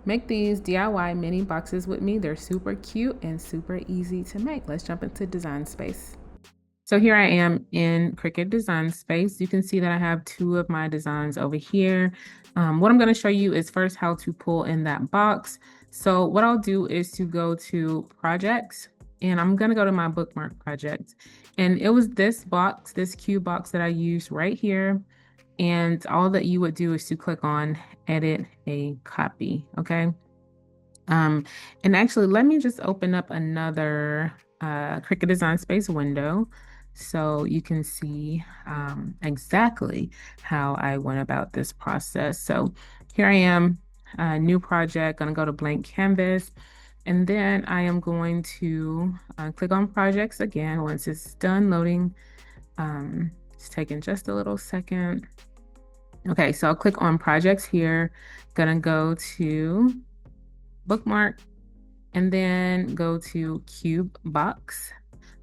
Make these DIY mini boxes with me. They're super cute and super easy to make. Let's jump into Design Space. So here I am in Cricut Design Space. You can see that I have two of my designs over here. What I'm going to show you is first how to pull in that box. So what I'll do is to go to Projects, and I'm going to go to my bookmark project. And it was this box, this cube box that I used right here. And all that you would do is to click on Edit a Copy, okay? And actually, let me just open up another Cricut Design Space window so you can see exactly how I went about this process. So here I am, new project, gonna go to blank canvas, and then I am going to click on projects again once it's done loading. It's taking just a little second. Okay, so I'll click on projects here, gonna go to bookmark, and then go to cube box.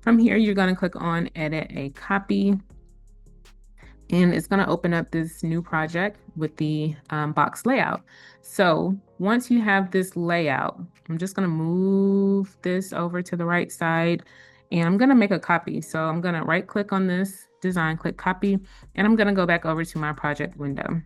From here, you're going to click on edit a copy, and it's going to open up this new project with the box layout. So once you have this layout, I'm just going to move this over to the right side, and I'm going to make a copy. So I'm going to right click on this design, click copy, and I'm going to go back over to my project window.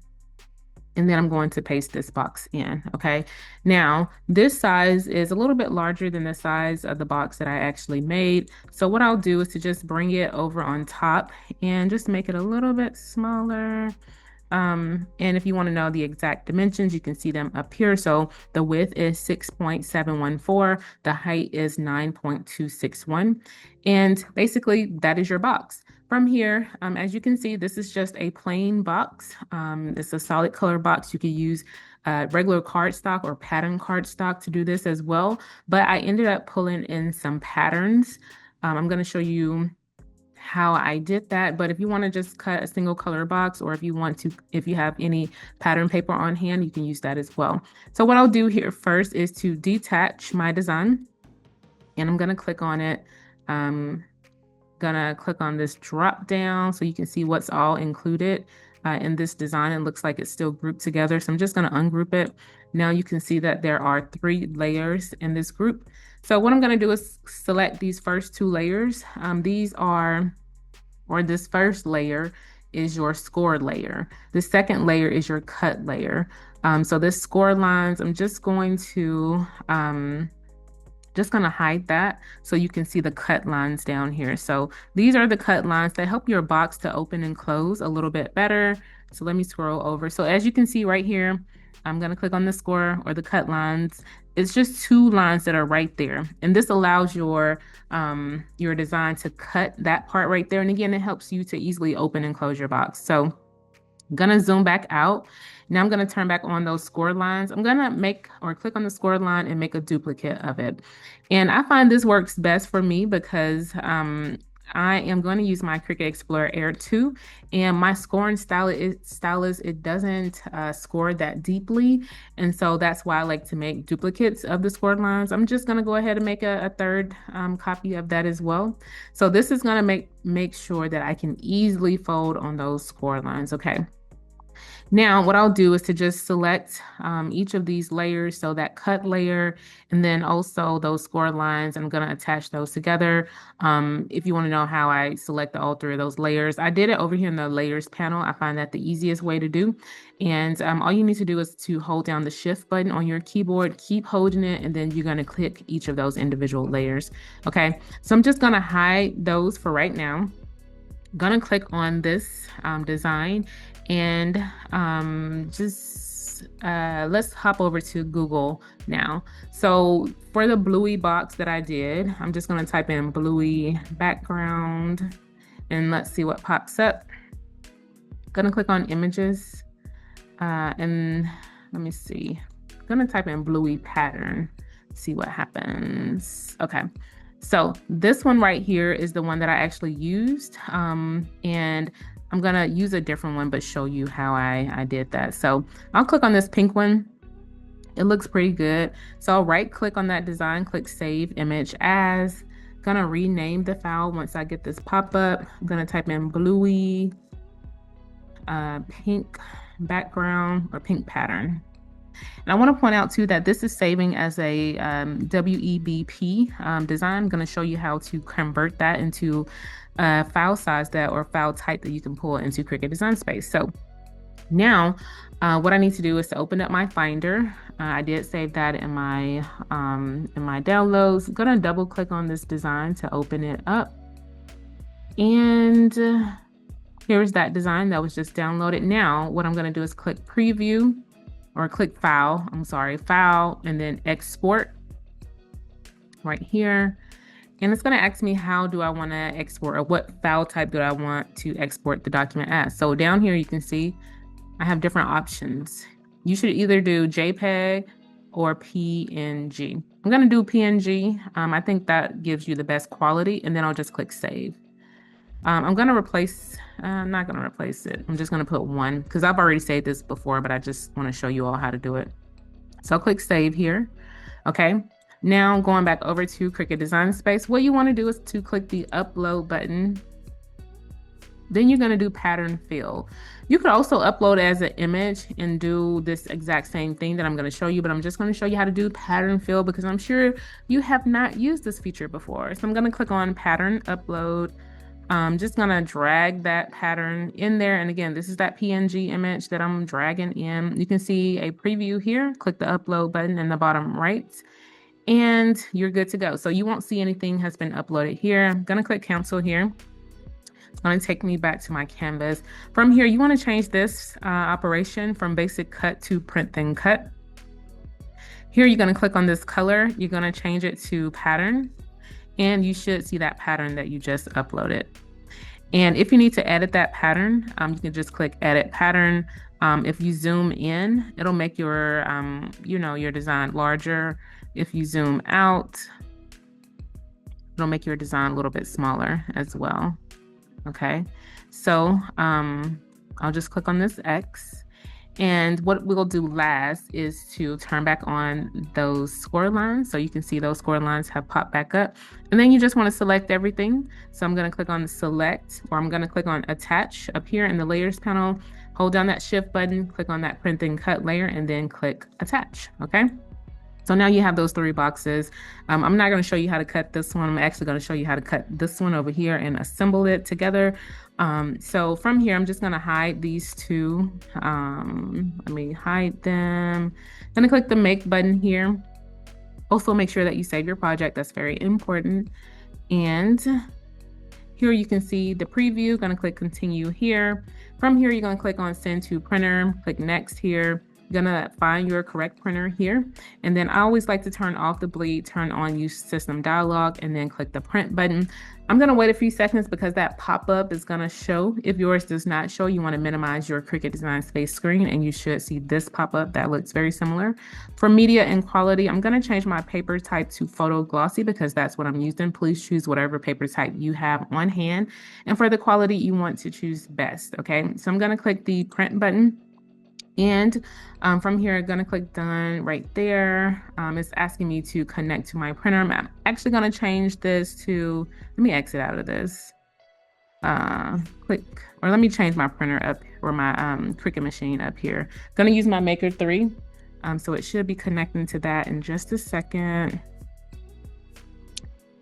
And then I'm going to paste this box in, okay? Now, this size is a little bit larger than the size of the box that I actually made. So what I'll do is to just bring it over on top and just make it a little bit smaller. And if you want to know the exact dimensions, you can see them up here. So the width is 6.714, the height is 9.261. And basically that is your box. From here, as you can see, this is just a plain box. It's a solid color box. You could use regular cardstock or pattern cardstock to do this as well. But I ended up pulling in some patterns. I'm going to show you how I did that. But if you want to just cut a single color box, or if you have any pattern paper on hand, you can use that as well. So what I'll do here first is to detach my design, and I'm going to click on it. Gonna click on this drop down so you can see what's all included in this design. It looks like it's still grouped together, so I'm just gonna ungroup it. Now you can see that there are 3 layers in this group. So what I'm gonna do is select these first 2 layers. This first layer is your score layer. The second layer is your cut layer. So this score lines, I'm just going to hide that so you can see the cut lines down here. So these are the cut lines that help your box to open and close a little bit better. So let me scroll over. So as you can see right here, I'm going to click on the score or the cut lines. It's just 2 lines that are right there. And this allows your design to cut that part right there. And again, it helps you to easily open and close your box. So I'm going to zoom back out. Now I'm going to turn back on those score lines. I'm going to click on the score line and make a duplicate of it. And I find this works best for me because I am going to use my Cricut Explorer Air 2, and my scoring stylus, it doesn't score that deeply. And so that's why I like to make duplicates of the score lines. I'm just going to go ahead and make a third copy of that as well. So this is going to make sure that I can easily fold on those score lines. Okay. Now, what I'll do is to just select each of these layers, so that cut layer, and then also those score lines. I'm going to attach those together. If you want to know how I select all 3 of those layers, I did it over here in the layers panel. I find that the easiest way to do. And all you need to do is to hold down the shift button on your keyboard, keep holding it, and then you're going to click each of those individual layers. Okay, so I'm just going to hide those for right now. Gonna click on this design, and let's hop over to Google now. So for the Bluey box that I did, I'm just gonna type in Bluey background, and let's see what pops up. Gonna click on images, and let me see. Gonna type in Bluey pattern, see what happens. Okay. So this one right here is the one that I actually used, and I'm gonna use a different one, but show you how I did that. So I'll click on this pink one. It looks pretty good. So I'll right click on that design, click Save Image As. Gonna rename the file once I get this pop up. I'm gonna type in Bluey pink background or pink pattern. And I want to point out too that this is saving as a WEBP design. I'm going to show you how to convert that into file size that or file type that you can pull into Cricut Design Space. So now what I need to do is to open up my Finder. I did save that in my downloads. I'm going to double click on this design to open it up. And here's that design that was just downloaded. Now what I'm going to do is click preview or click file, file, and then export right here. And it's going to ask me how do I want to export, or what file type do I want to export the document as. So down here you can see I have different options. You should either do JPEG or PNG. I'm going to do PNG. I think that gives you the best quality, and then I'll just click save. I'm going to replace, I'm not going to replace it. I'm just going to put 1 because I've already saved this before, but I just want to show you all how to do it. So I'll click save here. Okay. Now going back over to Cricut Design Space, what you want to do is to click the upload button. Then you're going to do pattern fill. You could also upload as an image and do this exact same thing that I'm going to show you, but I'm just going to show you how to do pattern fill because I'm sure you have not used this feature before. So I'm going to click on pattern upload. I'm just going to drag that pattern in there. And again, this is that PNG image that I'm dragging in. You can see a preview here. Click the upload button in the bottom right, and you're good to go. So you won't see anything has been uploaded here. I'm going to click cancel here. It's going to take me back to my canvas. From here, you want to change this operation from basic cut to print then cut. Here, you're going to click on this color. You're going to change it to pattern. And you should see that pattern that you just uploaded. And if you need to edit that pattern, you can just click edit pattern. If you zoom in, it'll make your, your design larger. If you zoom out, it'll make your design a little bit smaller as well. Okay, so I'll just click on this X. And what we'll do last is to turn back on those score lines. So you can see those score lines have popped back up. And then you just want to select everything. So I'm going to click on select, or I'm going to click on attach up here in the layers panel. Hold down that shift button, click on that print then cut layer, and then click attach. Okay. So now you have those 3 boxes. I'm not going to show you how to cut this one. I'm actually going to show you how to cut this one over here and assemble it together. So from here, I'm just going to hide these 2. Let me hide them. I'm going to click the make button here. Also make sure that you save your project. That's very important. And here you can see the preview. Going to click continue here. From here, you're going to click on send to printer, click next here. You're gonna find your correct printer here. And then I always like to turn off the bleed, turn on use system dialog, and then click the print button. I'm gonna wait a few seconds because that pop-up is gonna show. If yours does not show, you wanna minimize your Cricut Design Space screen, and you should see this pop-up that looks very similar. For media and quality, I'm gonna change my paper type to photo glossy because that's what I'm using. Please choose whatever paper type you have on hand. And for the quality, you want to choose best, okay? So I'm gonna click the print button. And from here, I'm going to click done right there. It's asking me to connect to my printer. I'm actually going to change this to, let me exit out of this. Let me change my printer up, or my Cricut machine up here. Going to use my Maker 3. So it should be connecting to that in just a second.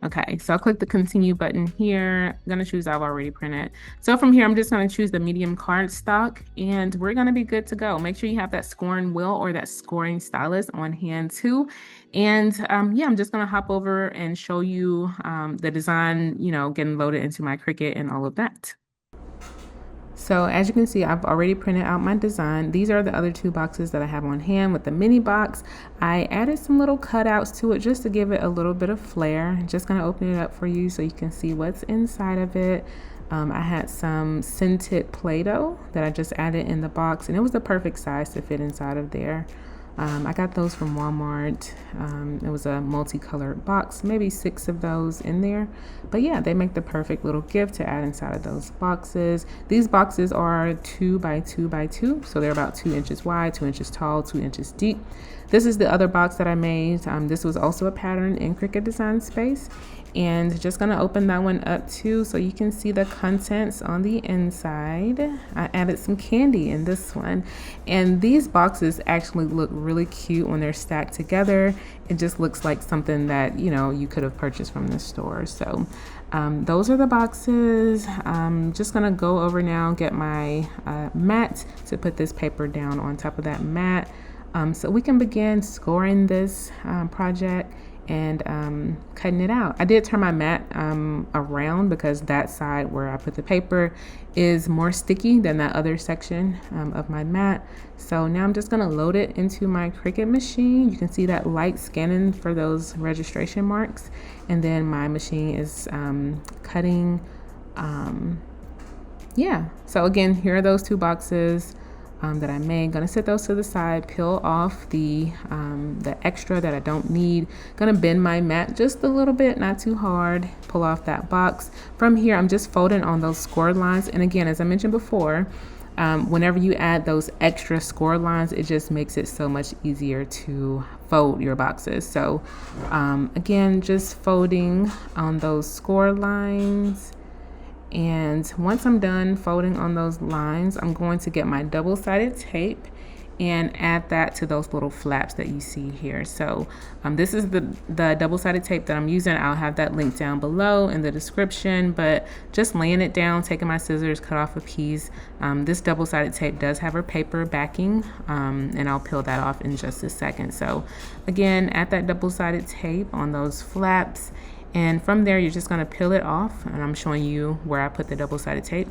Okay, so I'll click the continue button here. I'm gonna choose I've already printed. So from here, I'm just gonna choose the medium cardstock, and we're gonna be good to go. Make sure you have that scoring wheel or that scoring stylus on hand too. And yeah, I'm just gonna hop over and show you the design, getting loaded into my Cricut and all of that. So as you can see, I've already printed out my design. These are the other 2 boxes that I have on hand with the mini box. I added some little cutouts to it just to give it a little bit of flair. I'm just gonna open it up for you so you can see what's inside of it. I had some scented Play-Doh that I just added in the box, and it was the perfect size to fit inside of there. I got those from Walmart. It was a multicolored box, maybe 6 of those in there. But yeah, they make the perfect little gift to add inside of those boxes. These boxes are 2 by 2 by 2, so they're about 2 inches wide, 2 inches tall, 2 inches deep. this is the other box that I made. This was also a pattern in Cricut Design Space. And just gonna open that one up too so you can see the contents on the inside. I added some candy in this one. And these boxes actually look really cute when they're stacked together. It just looks like something that, you know, you could have purchased from the store. So those are the boxes. I'm just gonna go over now, get my mat to put this paper down on top of that mat. So we can begin scoring this project and cutting it out. I did turn my mat around because that side where I put the paper is more sticky than that other section of my mat. So now I'm just gonna load it into my Cricut machine. You can see that light scanning for those registration marks. And then my machine is cutting. Yeah, so again, here are those two boxes that I made. Gonna set those to the side, peel off the extra that I don't need. Gonna bend my mat just a little bit, not too hard. Pull off that box. From here, I'm just folding on those scored lines. And again, as I mentioned before, whenever you add those extra scored lines, it just makes it so much easier to fold your boxes. So again, just folding on those scored lines. And once I'm done folding on those lines, I'm going to get my double-sided tape and add that to those little flaps that you see here. So this is the double-sided tape that I'm using. I'll have that link down below in the description, but just laying it down, taking my scissors, cut off a piece. This double-sided tape does have a paper backing, and I'll peel that off in just a second. So again, add that double-sided tape on those flaps. And from there, you're just gonna peel it off, and I'm showing you where I put the double-sided tape.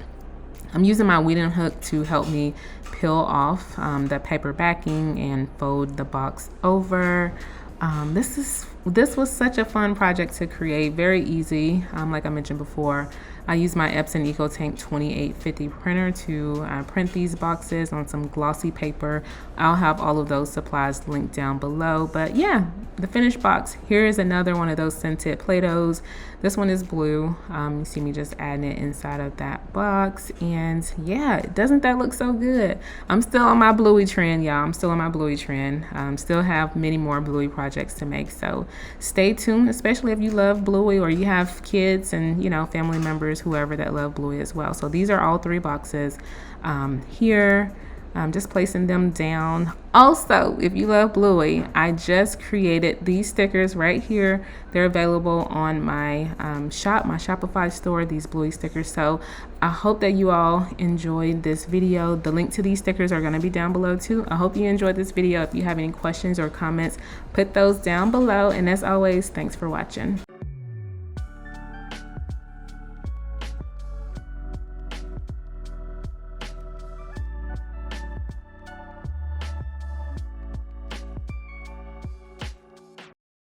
I'm using my weeding hook to help me peel off the paper backing and fold the box over. This was such a fun project to create, very easy. Like I mentioned before, I used my Epson EcoTank 2850 printer to print these boxes on some glossy paper. I'll have all of those supplies linked down below. But yeah, the finished box. Here is another one of those scented Play-Dohs. This one is blue. You see me just adding it inside of that box. And yeah, doesn't that look so good? I'm still on my Bluey trend, y'all. I'm still on my Bluey trend. Still have many more Bluey projects to make. So stay tuned, especially if you love Bluey or you have kids and, you know, family members, whoever that love Bluey as well. So these are all three boxes here. I'm just placing them down. Also, if you love Bluey, I just created these stickers right here. They're available on my shop, my Shopify store, these Bluey stickers. So I hope that you all enjoyed this video. The link to these stickers are going to be down below too. I hope you enjoyed this video. If you have any questions or comments, put those down below. And as always, thanks for watching.